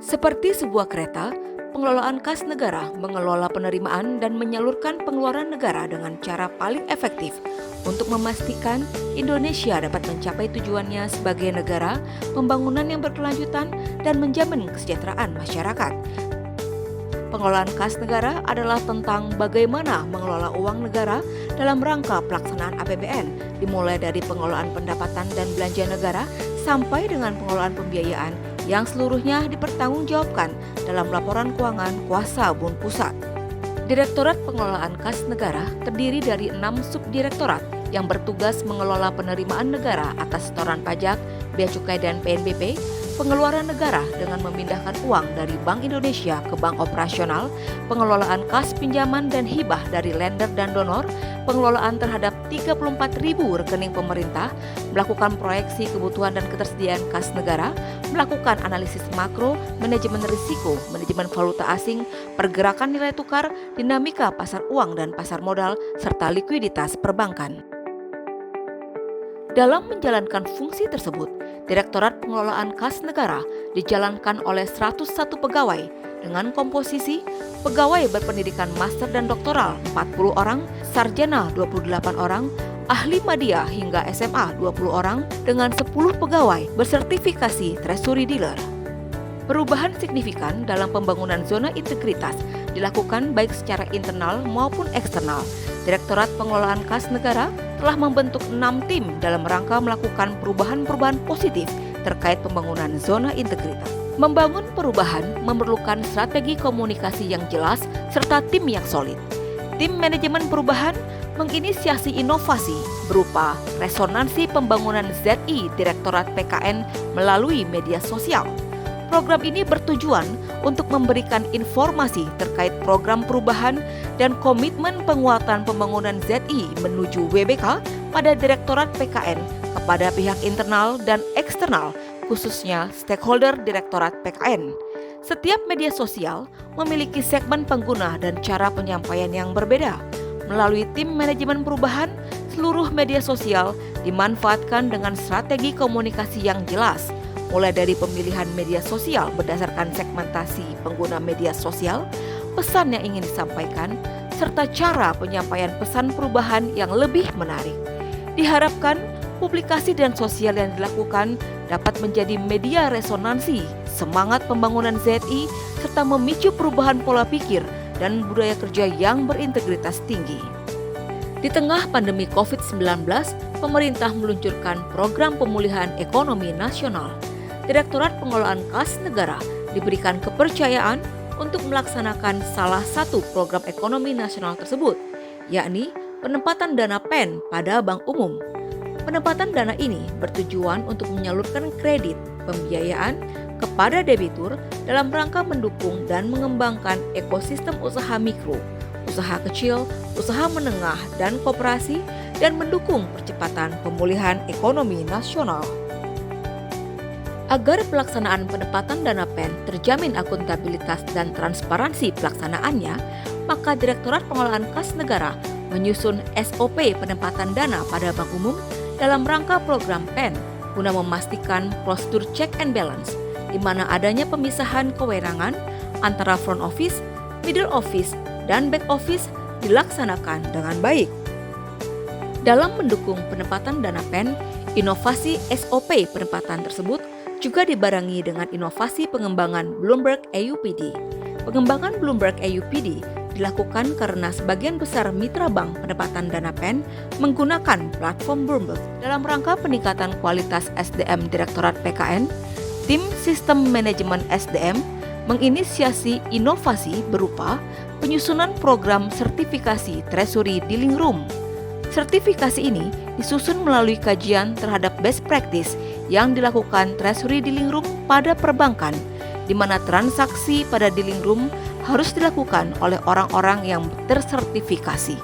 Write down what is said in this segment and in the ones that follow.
Seperti sebuah kereta, pengelolaan kas negara mengelola penerimaan dan menyalurkan pengeluaran negara dengan cara paling efektif untuk memastikan Indonesia dapat mencapai tujuannya sebagai negara pembangunan yang berkelanjutan dan menjamin kesejahteraan masyarakat. Pengelolaan kas negara adalah tentang bagaimana mengelola uang negara dalam rangka pelaksanaan APBN, dimulai dari pengelolaan pendapatan dan belanja negara sampai dengan pengelolaan pembiayaan yang seluruhnya dipertanggungjawabkan dalam laporan keuangan kuasa BUN Pusat. Direktorat Pengelolaan Kas Negara terdiri dari 6 subdirektorat yang bertugas mengelola penerimaan negara atas setoran pajak, bea cukai dan PNBP, pengeluaran negara dengan memindahkan uang dari Bank Indonesia ke bank operasional, pengelolaan kas pinjaman dan hibah dari lender dan donor, pengelolaan terhadap 34.000 rekening pemerintah, melakukan proyeksi kebutuhan dan ketersediaan kas negara, melakukan analisis makro, manajemen risiko, manajemen valuta asing, pergerakan nilai tukar, dinamika pasar uang dan pasar modal, serta likuiditas perbankan. Dalam menjalankan fungsi tersebut, Direktorat Pengelolaan Kas Negara dijalankan oleh 101 pegawai dengan komposisi pegawai berpendidikan master dan doktoral 40 orang, sarjana 28 orang, ahli media hingga SMA 20 orang dengan 10 pegawai bersertifikasi Treasury Dealer. Perubahan signifikan dalam pembangunan zona integritas dilakukan baik secara internal maupun eksternal. Direktorat Pengelolaan Kas Negara telah membentuk 6 tim dalam rangka melakukan perubahan-perubahan positif terkait pembangunan zona integritas. Membangun perubahan memerlukan strategi komunikasi yang jelas serta tim yang solid. Tim manajemen perubahan menginisiasi inovasi berupa resonansi pembangunan ZI Direktorat PKN melalui media sosial. Program ini bertujuan untuk memberikan informasi terkait program perubahan dan komitmen penguatan pembangunan ZI menuju WBK pada Direktorat PKN kepada pihak internal dan eksternal, khususnya stakeholder Direktorat PKN. Setiap media sosial memiliki segmen pengguna dan cara penyampaian yang berbeda. Melalui tim manajemen perubahan, seluruh media sosial dimanfaatkan dengan strategi komunikasi yang jelas, mulai dari pemilihan media sosial berdasarkan segmentasi pengguna media sosial, pesan yang ingin disampaikan, serta cara penyampaian pesan perubahan yang lebih menarik. Diharapkan publikasi dan sosial yang dilakukan dapat menjadi media resonansi semangat pembangunan ZI serta memicu perubahan pola pikir dan budaya kerja yang berintegritas tinggi. Di tengah pandemi COVID-19, pemerintah meluncurkan program pemulihan ekonomi nasional. Direktorat Pengelolaan Kas Negara diberikan kepercayaan untuk melaksanakan salah satu program ekonomi nasional tersebut, yakni penempatan dana PEN pada bank umum. Penempatan dana ini bertujuan untuk menyalurkan kredit pembiayaan kepada debitur dalam rangka mendukung dan mengembangkan ekosistem usaha mikro, usaha kecil, usaha menengah, dan koperasi, dan mendukung percepatan pemulihan ekonomi nasional. Agar pelaksanaan penempatan dana PEN terjamin akuntabilitas dan transparansi pelaksanaannya, maka Direktorat Pengelolaan Kas Negara menyusun SOP penempatan dana pada bank umum dalam rangka program PEN guna memastikan prosedur check and balance, di mana adanya pemisahan kewenangan antara front office, middle office, dan back office dilaksanakan dengan baik. Dalam mendukung penempatan dana PEN, inovasi SOP penempatan tersebut juga dibarengi dengan inovasi pengembangan Bloomberg AUPD. Pengembangan Bloomberg AUPD dilakukan karena sebagian besar mitra bank penempatan dana PEN menggunakan platform Bloomberg. Dalam rangka peningkatan kualitas SDM Direktorat PKN, tim Sistem Manajemen SDM menginisiasi inovasi berupa penyusunan program sertifikasi Treasury Dealing Room. Sertifikasi ini disusun melalui kajian terhadap best practice yang dilakukan Treasury Dealing Room pada perbankan, di mana transaksi pada dealing room harus dilakukan oleh orang-orang yang tersertifikasi.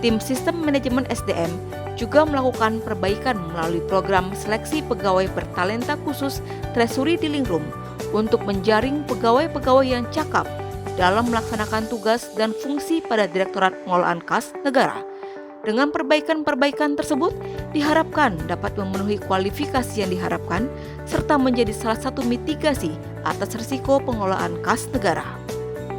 Tim Sistem Manajemen SDM juga melakukan perbaikan melalui program seleksi pegawai bertalenta khusus Treasury Dealing Room untuk menjaring pegawai-pegawai yang cakap dalam melaksanakan tugas dan fungsi pada Direktorat Pengelolaan Kas Negara. Dengan perbaikan-perbaikan tersebut diharapkan dapat memenuhi kualifikasi yang diharapkan serta menjadi salah satu mitigasi atas risiko pengelolaan kas negara.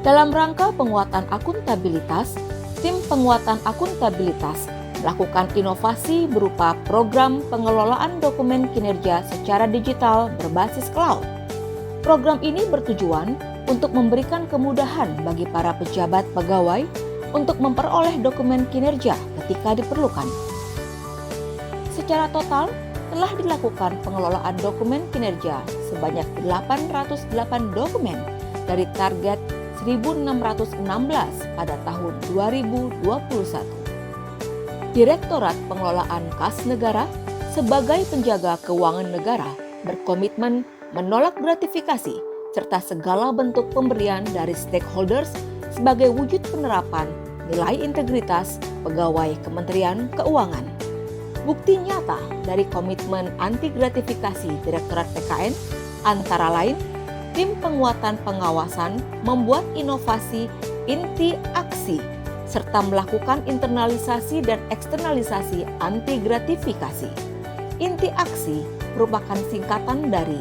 Dalam rangka penguatan akuntabilitas, tim penguatan akuntabilitas melakukan inovasi berupa program pengelolaan dokumen kinerja secara digital berbasis cloud. Program ini bertujuan untuk memberikan kemudahan bagi para pejabat pegawai untuk memperoleh dokumen kinerja ketika diperlukan. Secara total, telah dilakukan pengelolaan dokumen kinerja sebanyak 808 dokumen dari target 1.616 pada tahun 2021. Direktorat Pengelolaan Kas Negara sebagai penjaga keuangan negara berkomitmen menolak gratifikasi serta segala bentuk pemberian dari stakeholders sebagai wujud penerapan nilai integritas pegawai Kementerian Keuangan. Bukti nyata dari komitmen anti gratifikasi Direktorat PKN antara lain tim penguatan pengawasan membuat inovasi inti aksi serta melakukan internalisasi dan eksternalisasi anti gratifikasi. Inti aksi merupakan singkatan dari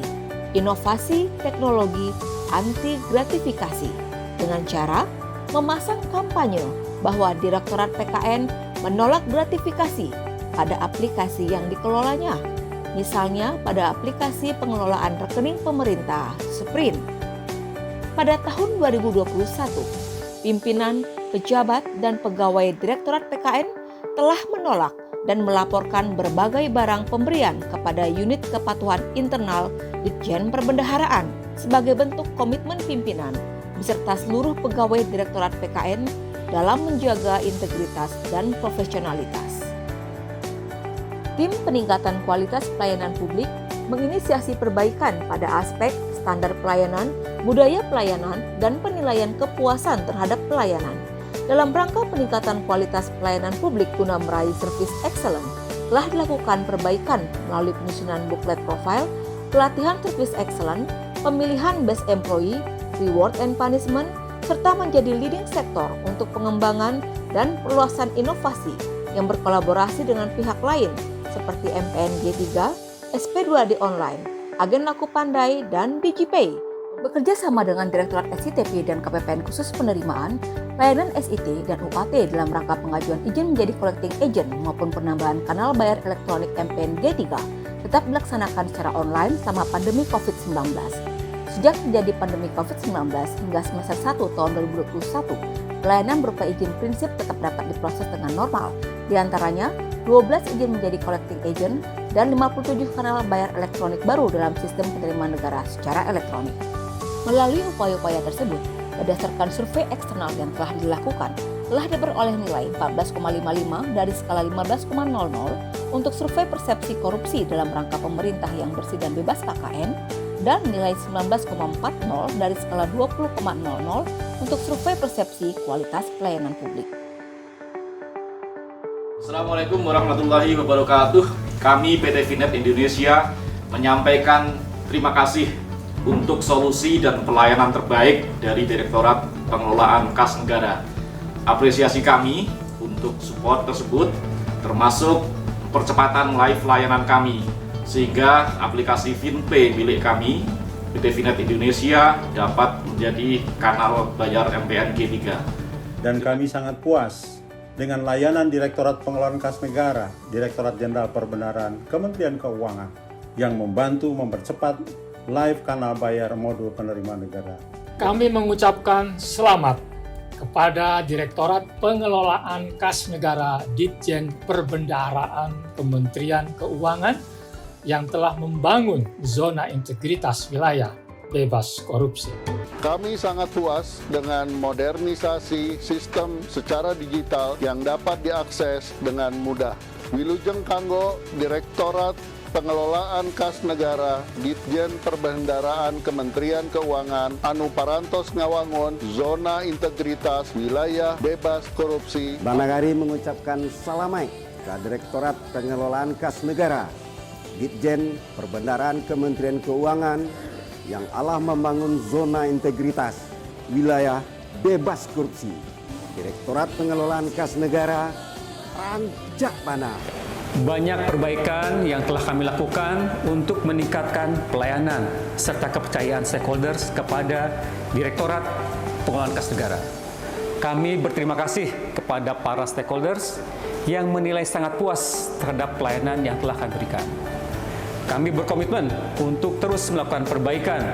inovasi teknologi anti gratifikasi dengan cara memasang kampanye bahwa Direktorat PKN menolak gratifikasi pada aplikasi yang dikelolanya, misalnya pada aplikasi pengelolaan rekening pemerintah Sprint. Pada tahun 2021, pimpinan, pejabat, dan pegawai Direktorat PKN telah menolak dan melaporkan berbagai barang pemberian kepada unit kepatuhan internal Ditjen Perbendaharaan sebagai bentuk komitmen pimpinan beserta seluruh pegawai Direktorat PKN dalam menjaga integritas dan profesionalitas. Tim peningkatan kualitas pelayanan publik menginisiasi perbaikan pada aspek standar pelayanan, budaya pelayanan, dan penilaian kepuasan terhadap pelayanan. Dalam rangka peningkatan kualitas pelayanan publik guna meraih service excellent, telah dilakukan perbaikan melalui penyusunan buklet profile, pelatihan service excellent, pemilihan best employee, reward and punishment, serta menjadi leading sektor untuk pengembangan dan perluasan inovasi yang berkolaborasi dengan pihak lain seperti MPN G3, SP2D Online, Agen Laku Pandai, dan DigiPay. Bekerja sama dengan Direktorat SITP dan KPPN khusus penerimaan, layanan SIT dan UAT dalam rangka pengajuan izin menjadi collecting agent maupun penambahan kanal bayar elektronik MPN G3 tetap dilaksanakan secara online selama pandemi COVID-19. Sejak terjadi pandemi COVID-19 hingga semester 1 tahun 2021, pelayanan berupa izin prinsip tetap dapat diproses dengan normal. Di antaranya, 12 izin menjadi collecting agent dan 57 kanal bayar elektronik baru dalam sistem penerimaan negara secara elektronik. Melalui upaya-upaya tersebut, berdasarkan survei eksternal yang telah dilakukan, telah diperoleh nilai 14,55 dari skala 15,00 untuk survei persepsi korupsi dalam rangka pemerintah yang bersih dan bebas KKN, dan nilai 19,40 dari skala 20,00 untuk survei persepsi kualitas pelayanan publik. Assalamualaikum warahmatullahi wabarakatuh. Kami PT Finet Indonesia menyampaikan terima kasih untuk solusi dan pelayanan terbaik dari Direktorat Pengelolaan Kas Negara. Apresiasi kami untuk support tersebut termasuk percepatan live layanan kami sehingga aplikasi FinPay milik kami PT Finet Indonesia dapat menjadi kanal bayar MPN G3. Dan kami sangat puas dengan layanan Direktorat Pengelolaan Kas Negara, Direktorat Jenderal Perbendaharaan, Kementerian Keuangan yang membantu mempercepat live kanal bayar modul penerimaan negara. Kami mengucapkan selamat kepada Direktorat Pengelolaan Kas Negara Ditjen Perbendaharaan Kementerian Keuangan yang telah membangun zona integritas wilayah bebas korupsi. Kami sangat puas dengan modernisasi sistem secara digital yang dapat diakses dengan mudah. Wilujeng kanggo Direktorat Pengelolaan Kas Negara Ditjen Perbendaharaan Kementerian Keuangan anu parantos ngawangun zona integritas wilayah bebas korupsi. Banagari mengucapkan salamai ke Direktorat Pengelolaan Kas Negara Ditjen Perbendaharaan Kementerian Keuangan yang Allah membangun zona integritas wilayah bebas korupsi. Direktorat Pengelolaan Kas Negara rancak panah Banyak perbaikan yang telah kami lakukan untuk meningkatkan pelayanan serta kepercayaan stakeholders kepada Direktorat Pengelolaan Kas Negara. Kami berterima kasih kepada para stakeholders yang menilai sangat puas terhadap pelayanan yang telah kami berikan. Kami berkomitmen untuk terus melakukan perbaikan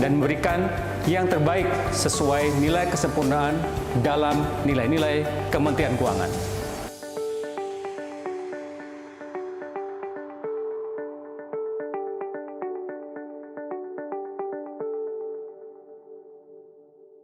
dan memberikan yang terbaik sesuai nilai kesempurnaan dalam nilai-nilai Kementerian Keuangan.